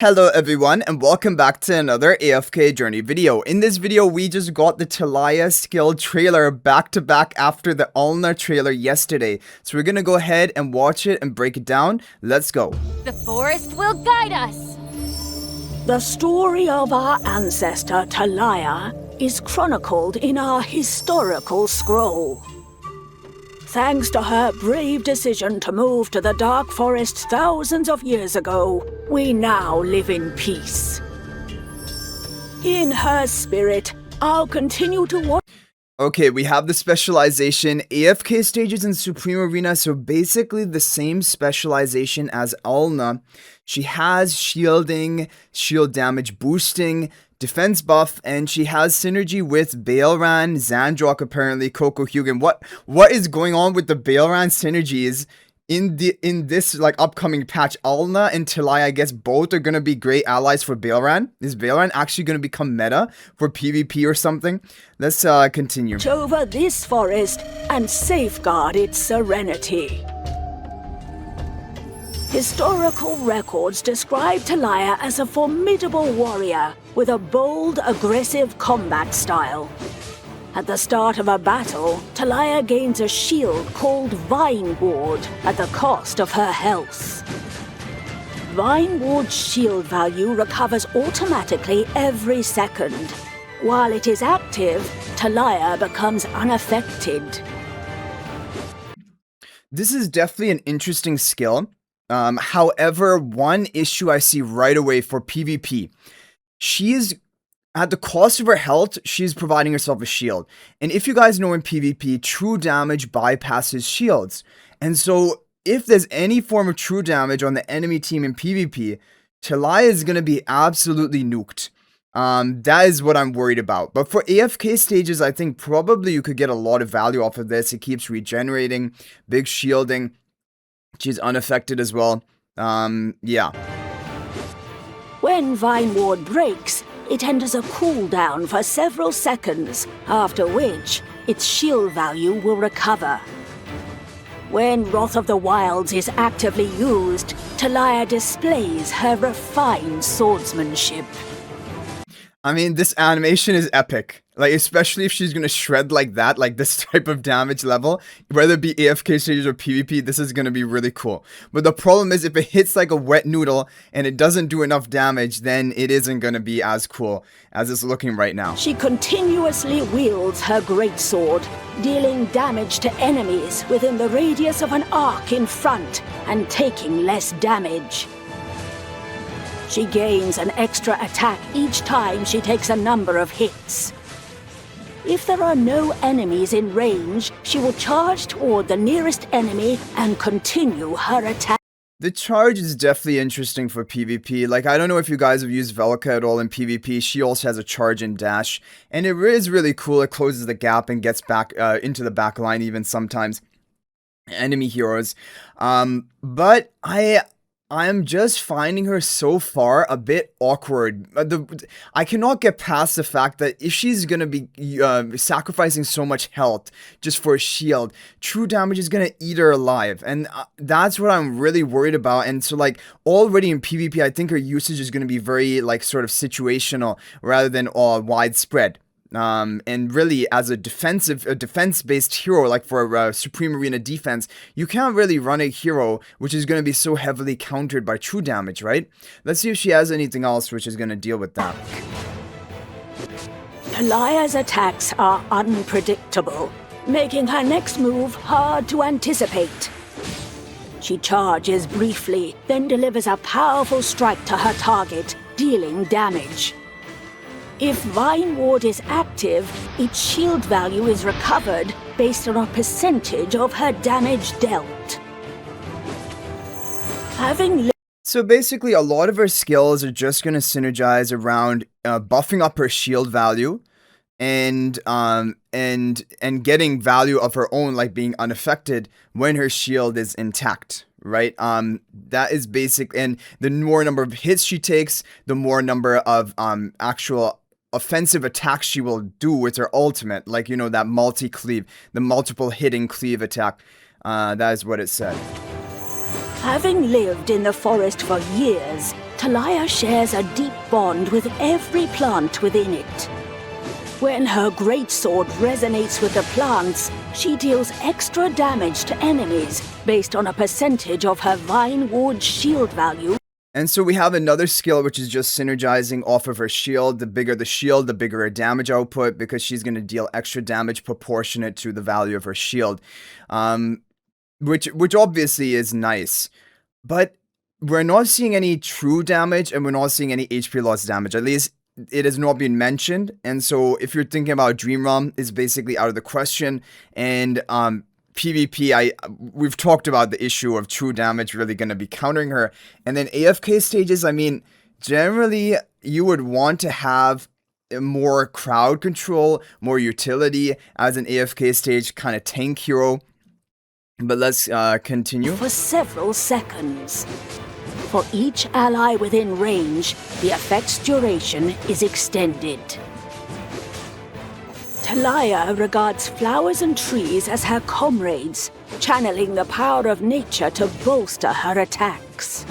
Hello everyone and welcome back to another AFK journey video. In this video we just got the TILAYA skill trailer back to back after the Ulna trailer yesterday. So we're gonna go ahead and watch it and break it down. Let's go. The forest will guide us. The story of our ancestor TILAYA is chronicled in our historical scroll. Thanks to her brave decision to move to the Dark Forest thousands of years ago, we now live in peace. In her spirit, I'll continue to watch. Okay, we have the specialization, AFK stages in Supreme Arena, so basically the same specialization as Ulna. She has shielding, shield damage boosting, defense buff, and she has synergy with Baelran, Zandrock apparently, Coco Hugin. What is going on with the Baelran synergies in this like upcoming patch? Ulna and TILAYA, I guess both are gonna be great allies for Baelran. Is Baelran actually gonna become meta for PvP or something? Let's continue. Over this forest and safeguard its serenity. Historical records describe TILAYA as a formidable warrior with a bold, aggressive combat style. At the start of a battle, TILAYA gains a shield called Vine Ward at the cost of her health. Vine Ward's shield value recovers automatically every second. While it is active, TILAYA becomes unaffected. This is definitely an interesting skill. However, one issue I see right away for PvP, she is at the cost of her health, she's providing herself a shield. And if you guys know in PvP, true damage bypasses shields. And so if there's any form of true damage on the enemy team in PvP, TILAYA is going to be absolutely nuked. That is what I'm worried about. But for AFK stages, I think probably you could get a lot of value off of this. It keeps regenerating, big shielding. She's unaffected as well. Yeah. When Vine Ward breaks, it enters a cooldown for several seconds, after which its shield value will recover. When Wrath of the Wilds is actively used, TILAYA displays her refined swordsmanship. I mean, this animation is epic. Like, especially if she's gonna shred like that, like this type of damage level, whether it be AFK stages or PvP, this is gonna be really cool. But the problem is if it hits like a wet noodle and it doesn't do enough damage, then it isn't gonna be as cool as it's looking right now. She continuously wields her greatsword, dealing damage to enemies within the radius of an arc in front and taking less damage. She gains an extra attack each time she takes a number of hits. If there are no enemies in range, she will charge toward the nearest enemy and continue her attack. The charge is definitely interesting for PvP. Like, I don't know if you guys have used Velka at all in PvP. She also has a charge and dash, and it is really cool. It closes the gap and gets back into the back line even sometimes. Enemy heroes. But I'm just finding her so far a bit awkward. I cannot get past the fact that if she's gonna be sacrificing so much health just for a shield, true damage is gonna eat her alive, and that's what I'm really worried about. And so, like, already in PvP, I think her usage is gonna be very, like, sort of situational rather than widespread. And really, as a defense-based hero, like for Supreme Arena defense, you can't really run a hero which is going to be so heavily countered by true damage, right? Let's see if she has anything else which is going to deal with that. TILAYA's attacks are unpredictable, making her next move hard to anticipate. She charges briefly, then delivers a powerful strike to her target, dealing damage. If Vine Ward is active, its shield value is recovered based on a percentage of her damage dealt. So basically, a lot of her skills are just going to synergize around buffing up her shield value and getting value of her own, like being unaffected when her shield is intact. Right? That is basic. And the more number of hits she takes, the more number of actual offensive attacks she will do with her ultimate, like, you know, that multi-cleave, the multiple hitting cleave attack. That is what it said. Having lived in the forest for years, TILAYA shares a deep bond with every plant within it. When her greatsword resonates with the plants, she deals extra damage to enemies based on a percentage of her Wildwood shield value. And so we have another skill which is just synergizing off of her shield. The bigger the shield, the bigger her damage output, because she's going to deal extra damage proportionate to the value of her shield. Which obviously is nice. But we're not seeing any true damage, and we're not seeing any HP loss damage. At least it has not been mentioned. And so if you're thinking about Dream Realm, it's basically out of the question. And PvP, we've talked about the issue of true damage really going to be countering her. And then AFK stages, I mean, generally you would want to have more crowd control, more utility as an AFK stage kind of tank hero. But let's continue. For several seconds. For each ally within range, the effect's duration is extended. TILAYA regards flowers and trees as her comrades, channeling the power of nature to bolster her attacks.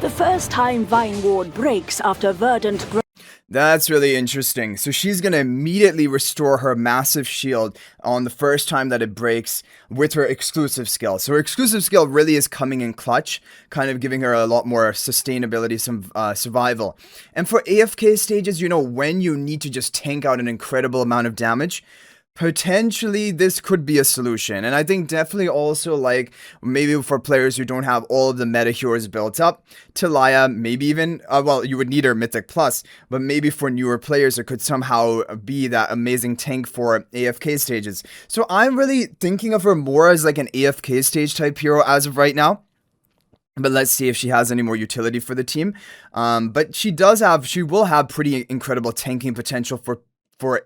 The first time Wildwood breaks after Verdant grows. That's really interesting. So she's going to immediately restore her massive shield on the first time that it breaks with her exclusive skill. So her exclusive skill really is coming in clutch, kind of giving her a lot more sustainability, some survival. And for AFK stages, you know, when you need to just tank out an incredible amount of damage, potentially this could be a solution. And I think definitely also, like, maybe for players who don't have all of the meta heroes built up, TILAYA, maybe even well, you would need her Mythic Plus, but maybe for newer players it could somehow be that amazing tank for AFK stages. So I'm really thinking of her more as like an AFK stage type hero as of right now. But let's see if she has any more utility for the team. But she will have pretty incredible tanking potential for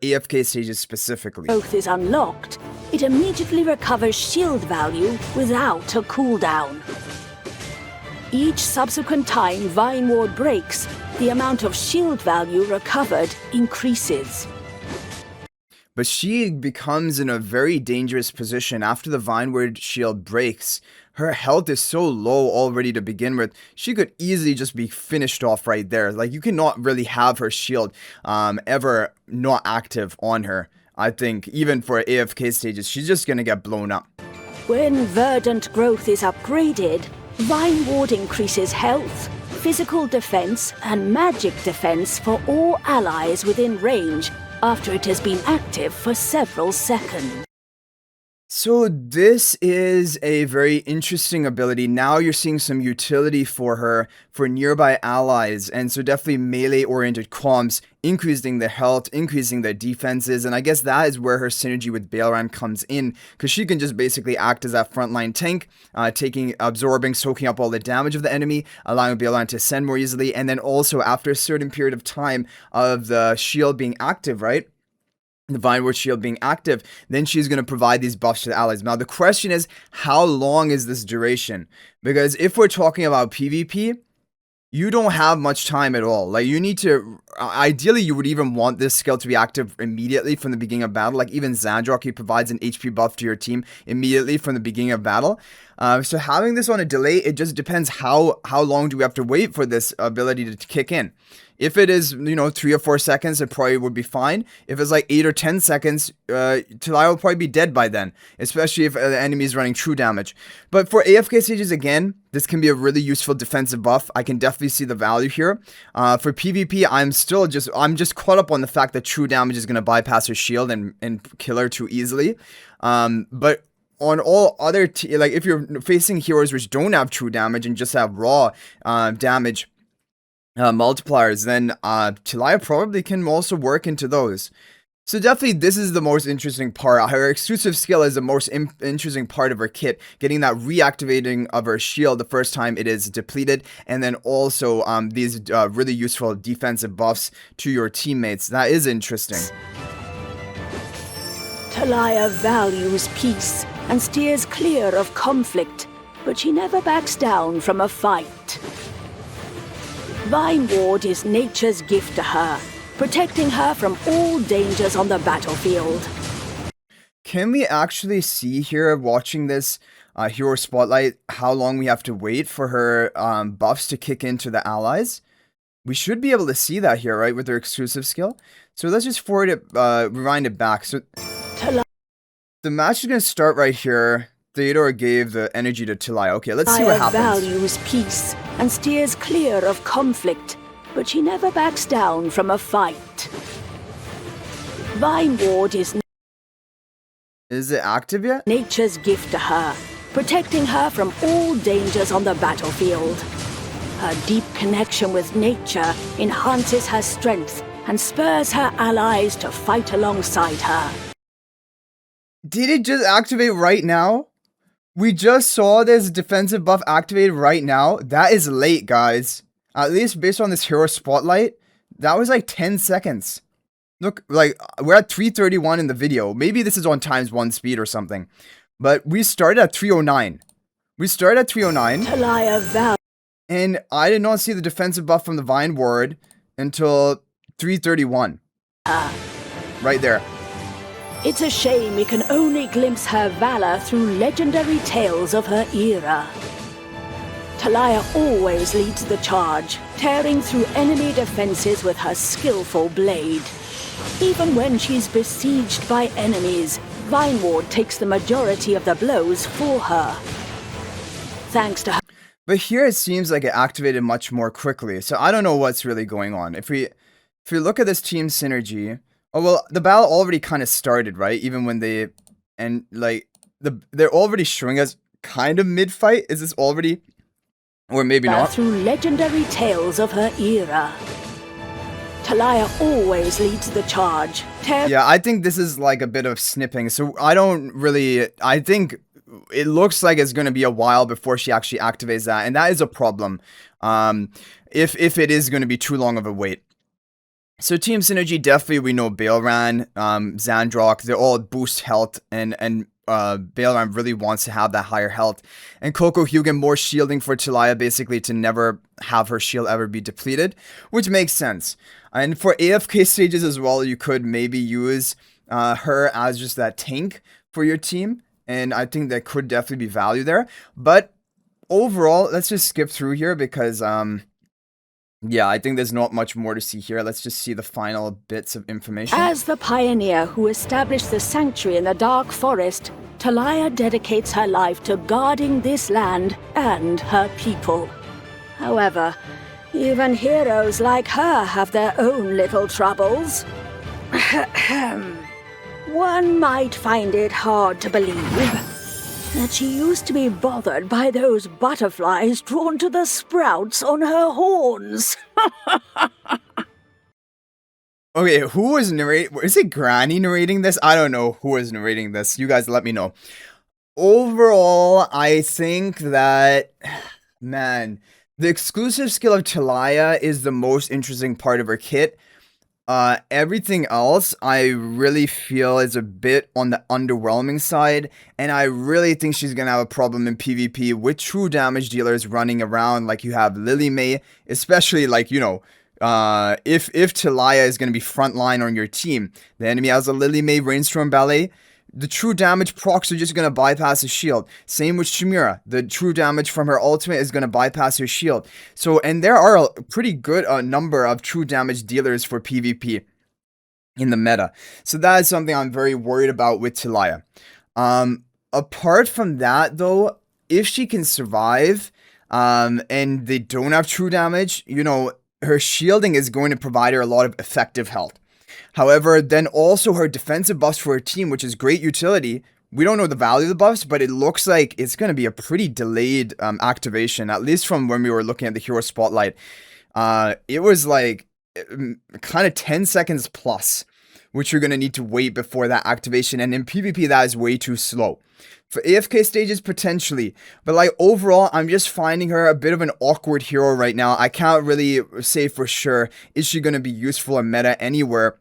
AFK stages specifically. Growth is unlocked, it immediately recovers shield value without a cooldown. Each subsequent time Wildwood breaks, the amount of shield value recovered increases. But she becomes in a very dangerous position after the Wildwood shield breaks. Her health is so low already to begin with. She could easily just be finished off right there. Like, you cannot really have her shield ever not active on her. I think even for AFK stages, she's just gonna get blown up. When Verdant growth is upgraded, Wildwood increases health, physical defense, and magic defense for all allies within range after it has been active for several seconds. So this is a very interesting ability. Now you're seeing some utility for her for nearby allies, and so definitely melee oriented comps, increasing their health, increasing their defenses, and I guess that is where her synergy with Verdant comes in, because she can just basically act as that frontline tank, absorbing, soaking up all the damage of the enemy, allowing Verdant to ascend more easily, and then also after a certain period of time of the shield being active, right? The Wildwood shield being active, then she's going to provide these buffs to the allies. Now the question is, how long is this duration? Because if we're talking about PvP, you don't have much time at all. Like, you need to, ideally you would even want this skill to be active immediately from the beginning of battle. Like, even Zandrock, he provides an HP buff to your team immediately from the beginning of battle. So having this on a delay, it just depends how long do we have to wait for this ability to kick in. If it is, 3 or 4 seconds, it probably would be fine. If it's like 8 or 10 seconds, TILAYA will probably be dead by then, especially if the enemy is running true damage. But for AFK stages, again, this can be a really useful defensive buff. I can definitely see the value here. For PvP, I'm just caught up on the fact that true damage is going to bypass her shield and kill her too easily. But on all other, like, if you're facing heroes which don't have true damage and just have raw damage multipliers, then TILAYA probably can also work into those. So definitely this is the most interesting part. Her exclusive skill is the most interesting part of her kit, getting that reactivating of her shield the first time it is depleted, and then also these really useful defensive buffs to your teammates. That is interesting. TILAYA values peace and steers clear of conflict, but she never backs down from a fight. Wildwood is nature's gift to her, protecting her from all dangers on the battlefield. Can we actually see here, watching this, hero spotlight, how long we have to wait for her buffs to kick into the allies. We should be able to see that here, right, with her exclusive skill. So let's just rewind it back. So the match is going to start right here. Theodore gave the energy to TILAYA. Okay, let's see what happens. Values peace and steers clear of conflict, but she never backs down from a fight. Wildwood Is it active yet? nature's gift to her, protecting her from all dangers on the battlefield. Her deep connection with nature enhances her strength and spurs her allies to fight alongside her. Did it just activate right now? We just saw this defensive buff activated right now. That is late, guys. At least based on this hero spotlight, that was like 10 seconds. Look, like, we're at 3:31 in the video. Maybe this is on ×1 speed or something. But we started at 3:09. We started at 3:09. TILAYA And I did not see the defensive buff from the Vine Ward until 3:31. Right there. It's a shame we can only glimpse her valor through legendary tales of her era. TILAYA always leads the charge, tearing through enemy defenses with her skillful blade. Even when she's besieged by enemies, Wildwood takes the majority of the blows for her. Thanks to her. But here it seems like it activated much more quickly. So I don't know what's really going on. If we look at this team synergy, oh well, the battle already kind of started, right? Even when they're already showing us kind of mid-fight. Is this already, or maybe not? Through legendary tales of her era. TILAYA always leads the charge. Yeah, I think this is like a bit of snipping. So I think it looks like it's going to be a while before she actually activates that. And that is a problem. If it is going to be too long of a wait. So team synergy, definitely we know Baelran, Xandrock, they all boost health, and Baelran really wants to have that higher health. And Coco Hugin more shielding for TILAYA, basically to never have her shield ever be depleted, which makes sense. And for AFK stages as well, you could maybe use her as just that tank for your team. And I think that could definitely be value there. But overall, let's just skip through here because yeah, I think there's not much more to see here. Let's just see the final bits of information. As the pioneer who established the sanctuary in the dark forest, TILAYA dedicates her life to guarding this land and her people. However, even heroes like her have their own little troubles. One might find it hard to believe that she used to be bothered by those butterflies drawn to the sprouts on her horns. Okay, who was narrating? Is it Granny narrating this? I don't know who is narrating this. You guys let me know. Overall, I think that, man, the exclusive skill of TILAYA is the most interesting part of her kit. Everything else, I really feel is a bit on the underwhelming side, and I really think she's gonna have a problem in PvP with true damage dealers running around like you have Lily May, especially like, you know, if TILAYA is gonna be frontline on your team, the enemy has a Lily May Rainstorm Ballet. The true damage procs are just going to bypass his shield. Same with Shimira. The true damage from her ultimate is going to bypass her shield. So, and there are a pretty good number of true damage dealers for PvP in the meta. So that is something I'm very worried about with TILAYA. Apart from that though, if she can survive and they don't have true damage, you know, her shielding is going to provide her a lot of effective health. However, then also her defensive buffs for her team, which is great utility. We don't know the value of the buffs, but it looks like it's going to be a pretty delayed activation, at least from when we were looking at the hero spotlight. It was like kind of 10 seconds plus, which you're going to need to wait before that activation. And in PvP, that is way too slow. For AFK stages, potentially. But like overall, I'm just finding her a bit of an awkward hero right now. I can't really say for sure, is she going to be useful in meta anywhere?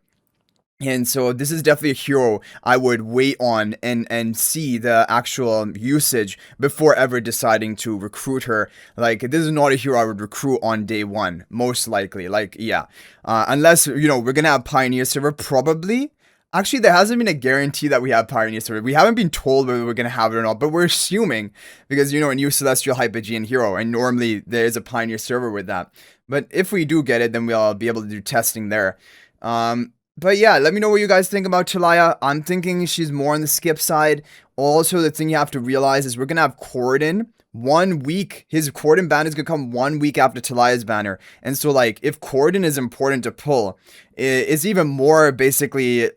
And so this is definitely a hero I would wait on and see the actual usage before ever deciding to recruit her. Like, this is not a hero I would recruit on day one, most likely. Like, yeah. Unless, you know, we're going to have Pioneer server, probably. Actually, there hasn't been a guarantee that we have Pioneer Server. We haven't been told whether we're going to have it or not, but we're assuming because, you know, a new Celestial Hypogean Hero, and normally there is a Pioneer Server with that. But if we do get it, then we'll be able to do testing there. But yeah, let me know what you guys think about TILAYA. I'm thinking she's more on the skip side. Also, the thing you have to realize is we're going to have Corden 1 week. His Corden ban is going to come 1 week after TILAYA's banner. And so, like, if Corden is important to pull, it's even more basically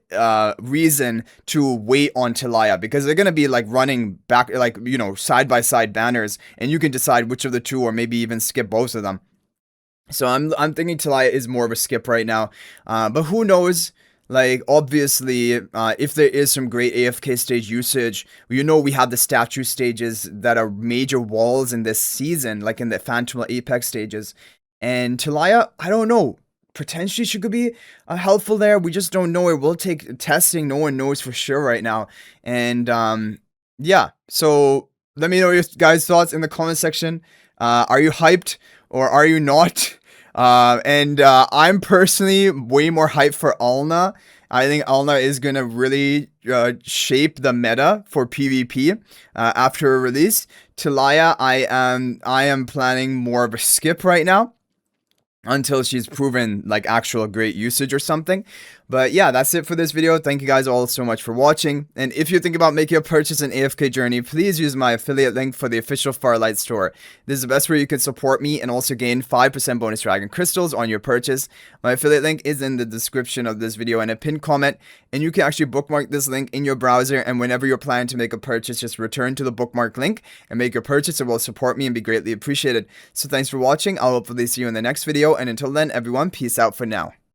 reason to wait on TILAYA, because they're going to be like running back, like, you know, side by side banners, and you can decide which of the two, or maybe even skip both of them. So I'm thinking TILAYA is more of a skip right now, but who knows? Like, obviously, if there is some great AFK stage usage, you know, we have the statue stages that are major walls in this season, like in the Phantom Apex stages. And TILAYA, I don't know, potentially she could be helpful there. We just don't know. It will take testing. No one knows for sure right now. And yeah, so let me know your guys' thoughts in the comment section. Are you hyped or are you not? I'm personally way more hyped for Alna. I think Alna is gonna really shape the meta for PvP after a release. TILAYA, I am planning more of a skip right now, until she's proven like actual great usage or something. But yeah, that's it for this video. Thank you guys all so much for watching. And if you think about making a purchase in AFK Journey, please use my affiliate link for the official Farlight store. This is the best way you can support me and also gain 5% bonus dragon crystals on your purchase. My affiliate link is in the description of this video and a pinned comment, and you can actually bookmark this link in your browser, and whenever you're planning to make a purchase, just return to the bookmark link and make your purchase. It will support me and be greatly appreciated. So thanks for watching. I'll hopefully see you in the next video, and until then, everyone, peace out for now.